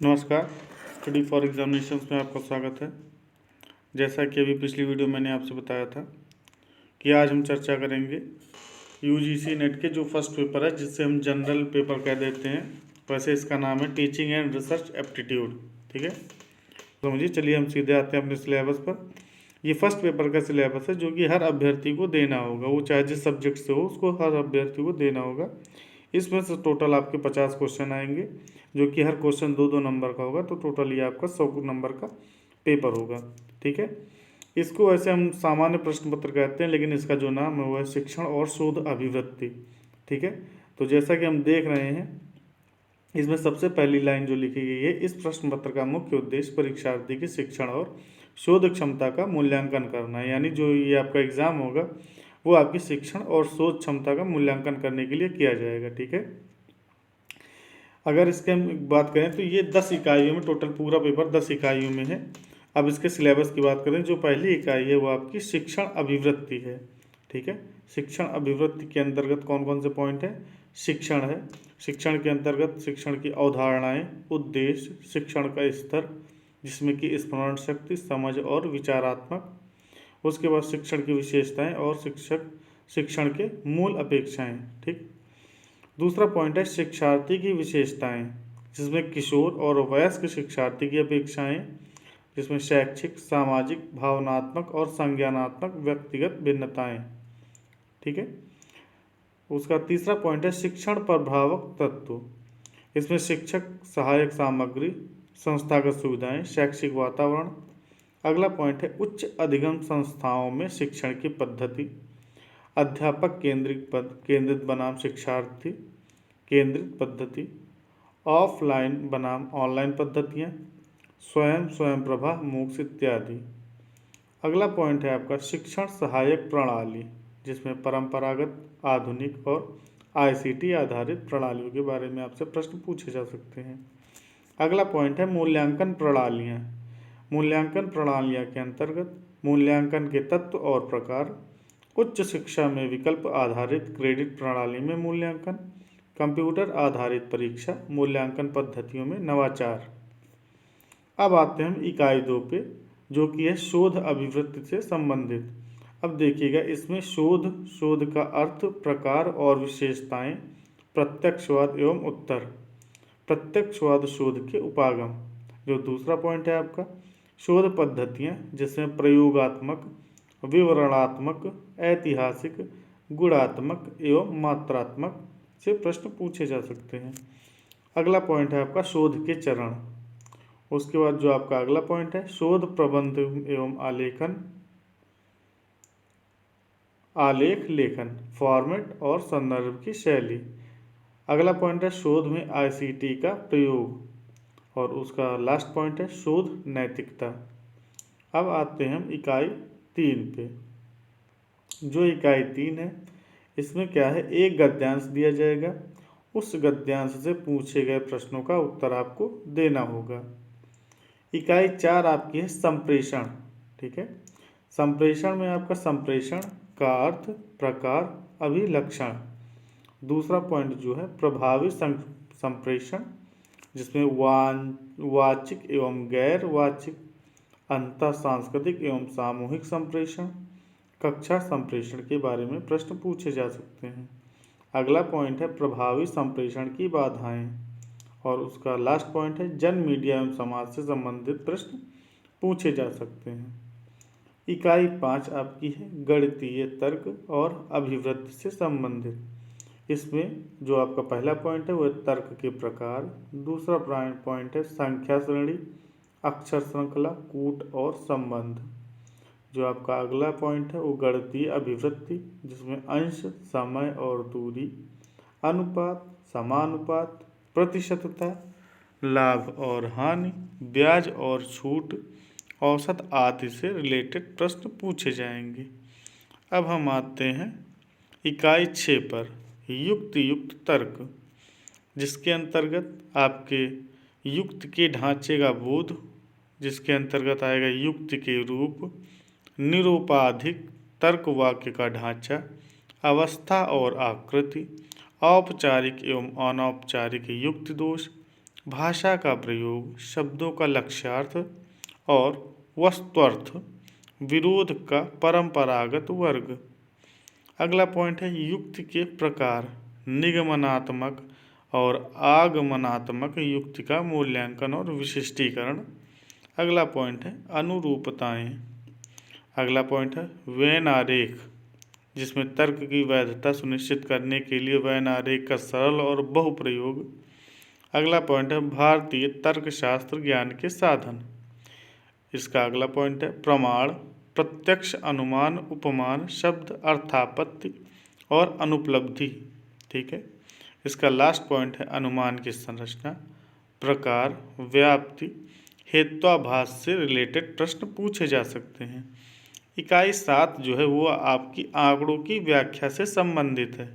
नमस्कार। Study for examinations में आपका स्वागत है। जैसा कि अभी पिछली वीडियो मैंने आपसे बताया था कि आज हम चर्चा करेंगे यूजीसी नेट के जो फर्स्ट पेपर है, जिससे हम जनरल पेपर कह देते हैं। वैसे इसका नाम है टीचिंग एंड रिसर्च एप्टीट्यूड। ठीक है, तो मुझे चलिए हम सीधे आते हैं अपने सिलेबस पर। ये फर्स्ट पेपर का सिलेबस है जो कि हर अभ्यर्थी को देना होगा, वो चाहे जिस सब्जेक्ट से हो उसको हर अभ्यर्थी को देना होगा। इसमें से टोटल आपके 50 क्वेश्चन आएंगे, जो कि हर क्वेश्चन 2-2 नंबर का होगा, तो टोटल ये आपका 100 नंबर का पेपर होगा। ठीक है, इसको वैसे हम सामान्य प्रश्न पत्र कहते हैं, लेकिन इसका जो नाम है वो है शिक्षण और शोध अभिवृत्ति। ठीक है, तो जैसा कि हम देख रहे हैं, इसमें सबसे पहली लाइन जो लिखी गई है, इस प्रश्न पत्र का मुख्य उद्देश्य परीक्षार्थी की शिक्षण और शोध क्षमता का मूल्यांकन करना है। यानी जो ये आपका एग्जाम होगा वो आपकी शिक्षण और शोध क्षमता का मूल्यांकन करने के लिए किया जाएगा। ठीक है, अगर इसके हम बात करें तो ये 10 इकाइयों में, टोटल पूरा पेपर 10 इकाइयों में है। अब इसके सिलेबस की बात करें, जो पहली इकाई है वो आपकी शिक्षण अभिवृत्ति है। ठीक है, शिक्षण अभिवृत्ति के अंतर्गत कौन कौन से पॉइंट है? शिक्षण है, शिक्षण के अंतर्गत शिक्षण की अवधारणाएं, उद्देश्य, शिक्षण का स्तर जिसमें कि स्मरण शक्ति, समझ और विचारात्मक। उसके बाद शिक्षण की विशेषताएं और शिक्षण के मूल अपेक्षाएं। ठीक, दूसरा पॉइंट है शिक्षार्थी की विशेषताएं, जिसमें किशोर और वयस्क शिक्षार्थी की अपेक्षाएं, जिसमें शैक्षिक, सामाजिक, भावनात्मक और संज्ञानात्मक व्यक्तिगत भिन्नताएं। ठीक है, उसका तीसरा पॉइंट है शिक्षण प्रभावक तत्व, इसमें शिक्षक, सहायक सामग्री, संस्थागत सुविधाएं, शैक्षिक वातावरण। अगला पॉइंट है उच्च अधिगम संस्थाओं में शिक्षण की पद्धति, अध्यापक केंद्रित बनाम शिक्षार्थी केंद्रित पद्धति, ऑफलाइन बनाम ऑनलाइन पद्धतियाँ, स्वयं प्रभा, मूक्स इत्यादि। अगला पॉइंट है आपका शिक्षण सहायक प्रणाली, जिसमें परंपरागत, आधुनिक और आईसीटी आधारित प्रणालियों के बारे में आपसे प्रश्न पूछे जा सकते हैं। अगला पॉइंट है मूल्यांकन प्रणालियाँ। मूल्यांकन प्रणालियाँ के अंतर्गत मूल्यांकन के तत्व और प्रकार, उच्च शिक्षा में विकल्प आधारित क्रेडिट प्रणाली में मूल्यांकन, कंप्यूटर आधारित परीक्षा, मूल्यांकन पद्धतियों में नवाचार। अब आते हैं हम इकाई 2 पे, जो कि है शोध अभिवृत्ति से संबंधित। अब देखिएगा, इसमें शोध का अर्थ, प्रकार और विशेषताएं, प्रत्यक्षवाद एवं उत्तर, प्रत्यक्षवाद शोध के उपागम। जो दूसरा पॉइंट है आपका शोध पद्धतियाँ, जिसमें प्रयोगात्मक, विवरणात्मक, ऐतिहासिक, गुणात्मक एवं मात्रात्मक से प्रश्न पूछे जा सकते हैं। अगला पॉइंट है आपका शोध के चरण। उसके बाद जो आपका अगला पॉइंट है शोध प्रबंध एवं आलेख लेखन, फॉर्मेट और संदर्भ की शैली। अगला पॉइंट है शोध में आईसीटी का प्रयोग, और उसका लास्ट पॉइंट है शोध नैतिकता। अब आते हैं हम इकाई 3 पे। जो इकाई 3 है, इसमें क्या है, एक गद्यांश दिया जाएगा, उस गद्यांश से पूछे गए प्रश्नों का उत्तर आपको देना होगा। इकाई 4 आपकी है संप्रेषण। ठीक है, संप्रेषण में आपका संप्रेषण का अर्थ, प्रकार, अभिलक्षण। दूसरा पॉइंट जो है प्रभावी संप्रेषण, जिसमें वाचिक एवं गैर वाचिक, अंतः सांस्कृतिक एवं सामूहिक संप्रेषण, कक्षा संप्रेषण के बारे में प्रश्न पूछे जा सकते हैं। अगला पॉइंट है प्रभावी संप्रेषण की बाधाएं, और उसका लास्ट पॉइंट है जन मीडिया एवं समाज से संबंधित प्रश्न पूछे जा सकते हैं। इकाई 5 आपकी है गणितीय तर्क और अभिवृत्ति से संबंधित। इसमें जो आपका पहला पॉइंट है वो है तर्क के प्रकार, दूसरा पॉइंट है संख्या श्रेणी, अक्षर श्रृंखला, कूट और संबंध। जो आपका अगला पॉइंट है वो गणितीय अभिवृत्ति, जिसमें अंश, समय और दूरी, अनुपात, समानुपात, प्रतिशतता, लाभ और हानि, ब्याज और छूट, औसत आदि से रिलेटेड प्रश्न पूछे जाएंगे। अब हम आते हैं इकाई 6 पर, युक्त तर्क, जिसके अंतर्गत आपके युक्त के ढांचे का बोध, जिसके अंतर्गत आएगा युक्त के रूप, निरुपाधिक तर्क वाक्य का ढांचा, अवस्था और आकृति, औपचारिक एवं अनौपचारिक युक्ति दोष, भाषा का प्रयोग, शब्दों का लक्ष्यार्थ और वस्तुअर्थ, विरोध का परंपरागत वर्ग। अगला पॉइंट है युक्ति के प्रकार, निगमनात्मक और आगमनात्मक युक्ति का मूल्यांकन और विशिष्टीकरण। अगला पॉइंट है अनुरूपताएं। अगला पॉइंट है वेन आरेख, जिसमें तर्क की वैधता सुनिश्चित करने के लिए वेन आरेख का सरल और बहुप्रयोग। अगला पॉइंट है भारतीय तर्कशास्त्र ज्ञान के साधन। इसका अगला पॉइंट है प्रमाण, प्रत्यक्ष अनुमान, उपमान, शब्द अर्थापत्ति और अनुपलब्धि। ठीक है। इसका लास्ट पॉइंट है अनुमान की संरचना, प्रकार, व्याप्ति, हेत्वाभास से रिलेटेड प्रश्न पूछे जा सकते हैं। इकाई 7 जो है वो आपकी आंकड़ों की व्याख्या से संबंधित है।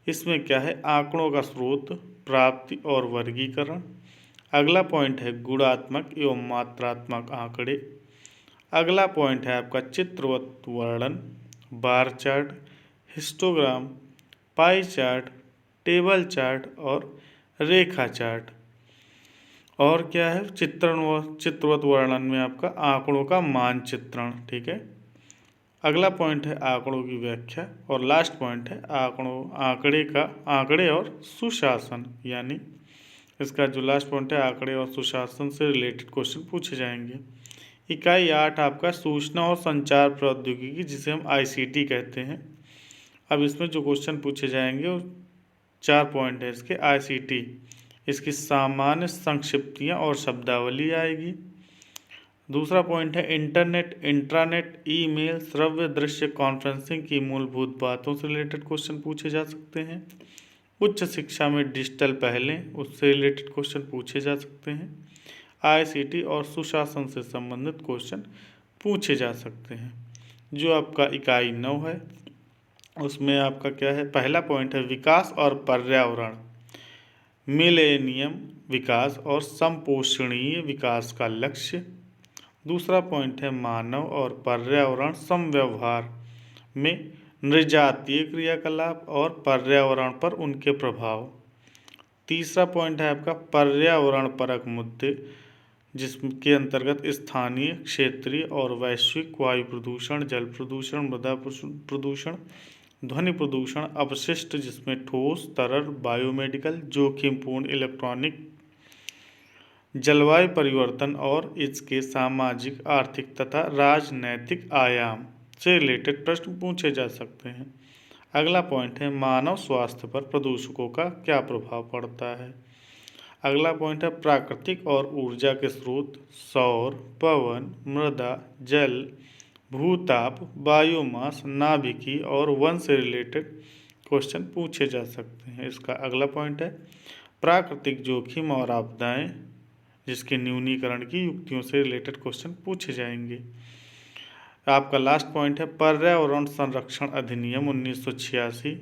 इसमें क्या है, आंकड़ों का स्रोत, प्राप्ति और वर्गीकरण। अगला पॉइंट है गुणात्मक एवं मात्रात्मक आंकड़े। अगला पॉइंट है आपका चित्रवत वर्णन, bar chart, histogram, pie chart, table chart और रेखा चार्ट। और क्या है, चित्रवत वर्णन में आपका आंकड़ों का मानचित्रण। ठीक है। अगला पॉइंट है आंकड़ों की व्याख्या और लास्ट पॉइंट है आंकड़े और सुशासन, यानी इसका जो लास्ट पॉइंट है आंकड़े और सुशासन से रिलेटेड क्वेश्चन पूछे जाएंगे। इकाई 8 आपका सूचना और संचार प्रौद्योगिकी, जिसे हम ICT कहते हैं। अब इसमें जो क्वेश्चन पूछे जाएंगे वो 4 पॉइंट है इसके। ICT, इसकी सामान्य संक्षिप्तियाँ और शब्दावली आएगी। दूसरा पॉइंट है इंटरनेट, इंट्रानेट, ईमेल, श्रव्य दृश्य कॉन्फ्रेंसिंग की मूलभूत बातों से रिलेटेड क्वेश्चन पूछे जा सकते हैं। उच्च शिक्षा में डिजिटल पहलें, उससे रिलेटेड क्वेश्चन पूछे जा सकते हैं। ICT और सुशासन से संबंधित क्वेश्चन पूछे जा सकते हैं। जो आपका इकाई 9 है उसमें आपका क्या है, पहला पॉइंट है विकास और पर्यावरण, मिलेनियम विकास और समपोषणीय विकास का लक्ष्य। दूसरा पॉइंट है मानव और पर्यावरण समव्यवहार में नृजातीय क्रियाकलाप और पर्यावरण पर उनके प्रभाव। तीसरा पॉइंट है आपका पर्यावरण परक मुद्दे, जिसके अंतर्गत स्थानीय, क्षेत्रीय और वैश्विक वायु प्रदूषण, जल प्रदूषण, मृदा प्रदूषण, ध्वनि प्रदूषण, अपशिष्ट जिसमें ठोस, तरल, बायोमेडिकल, जोखिमपूर्ण इलेक्ट्रॉनिक, जलवायु परिवर्तन और इसके सामाजिक, आर्थिक तथा राजनैतिक आयाम से रिलेटेड प्रश्न पूछे जा सकते हैं। अगला पॉइंट है मानव स्वास्थ्य पर प्रदूषकों का क्या प्रभाव पड़ता है। अगला पॉइंट है प्राकृतिक और ऊर्जा के स्रोत, सौर, पवन, मृदा, जल, भूताप, बायोमास, नाभिकी और वन से रिलेटेड क्वेश्चन पूछे जा सकते हैं। इसका अगला पॉइंट है प्राकृतिक जोखिम और आपदाएं, जिसके न्यूनीकरण की युक्तियों से रिलेटेड क्वेश्चन पूछे जाएंगे। आपका लास्ट पॉइंट है पर्यावरण संरक्षण अधिनियम 1986,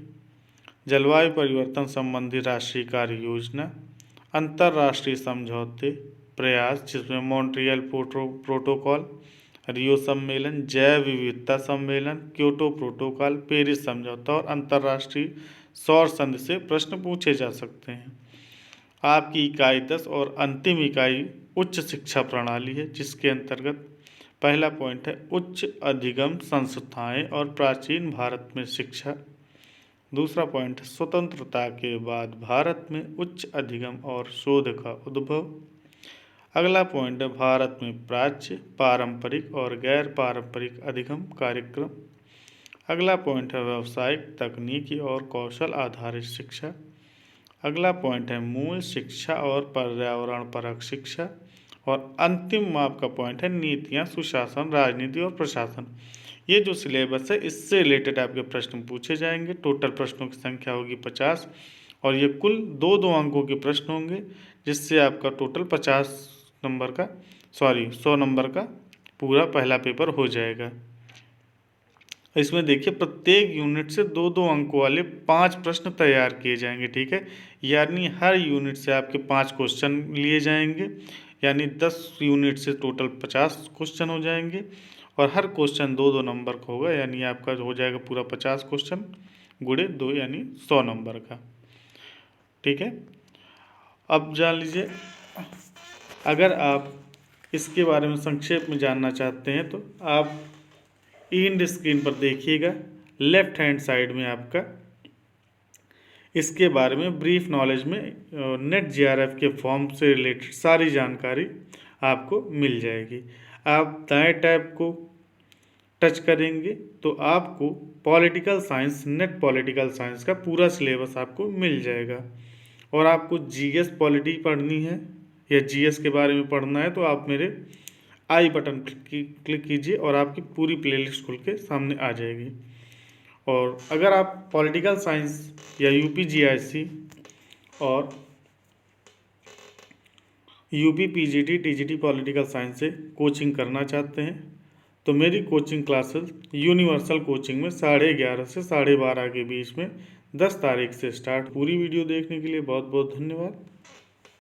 जलवायु परिवर्तन संबंधी राष्ट्रीय कार्य योजना, अंतर्राष्ट्रीय समझौते प्रयास, जिसमें मॉन्ट्रियल प्रोटोकॉल, रियो सम्मेलन, जैव विविधता सम्मेलन, क्योटो प्रोटोकॉल, पेरिस समझौता और अंतर्राष्ट्रीय सौर संधि से प्रश्न पूछे जा सकते हैं। आपकी इकाई 10 और अंतिम इकाई उच्च शिक्षा प्रणाली है, जिसके अंतर्गत पहला पॉइंट है उच्च अधिगम संस्थाएं और प्राचीन भारत में शिक्षा। दूसरा पॉइंट है स्वतंत्रता के बाद भारत में उच्च अधिगम और शोध का उद्भव। अगला पॉइंट है भारत में प्राच्य, पारंपरिक और गैर पारंपरिक अधिगम कार्यक्रम। अगला पॉइंट है व्यावसायिक, तकनीकी और कौशल आधारित शिक्षा। अगला पॉइंट है मूल शिक्षा और पर्यावरण परक शिक्षा। और अंतिम आपका पॉइंट है नीतियाँ, सुशासन, राजनीति और प्रशासन। ये जो सिलेबस है इससे रिलेटेड आपके प्रश्न पूछे जाएंगे। टोटल प्रश्नों की संख्या होगी 50 और ये कुल 2-2 अंकों के प्रश्न होंगे, जिससे आपका टोटल 100 नंबर का पूरा पहला पेपर हो जाएगा। इसमें देखिए प्रत्येक यूनिट से 2-2 अंकों वाले 5 प्रश्न तैयार किए जाएंगे। ठीक है, यानी हर यूनिट से आपके 5 क्वेश्चन लिए जाएंगे, यानी 10 यूनिट से टोटल 50 क्वेश्चन हो जाएंगे और हर क्वेश्चन 2-2 नंबर का होगा, यानी आपका हो जाएगा पूरा 50 क्वेश्चन गुणे 2 यानी 100 नंबर का। ठीक है, अब जान लीजिए, अगर आप इसके बारे में संक्षेप में जानना चाहते हैं तो आप इन स्क्रीन पर देखिएगा, लेफ्ट हैंड साइड में आपका इसके बारे में ब्रीफ नॉलेज में नेट जीआरएफ के फॉर्म से रिलेटेड सारी जानकारी आपको मिल जाएगी। आप दाएं टैब को टच करेंगे तो आपको political science, net political science का पूरा सिलेबस आपको मिल जाएगा। और आपको जीएस पॉलिटी पढ़नी है या जीएस के बारे में पढ़ना है तो आप मेरे आई बटन क्लिक कीजिए और आपकी पूरी प्लेलिस्ट खुल के सामने आ जाएगी। और अगर आप पॉलिटिकल साइंस या यूपी जीआईसी और UP PGT TGT political science से कोचिंग करना चाहते हैं तो मेरी कोचिंग क्लासेस यूनिवर्सल कोचिंग में 11:30 से 12:30 के बीच में 10 तारीख से स्टार्ट। पूरी वीडियो देखने के लिए बहुत बहुत धन्यवाद।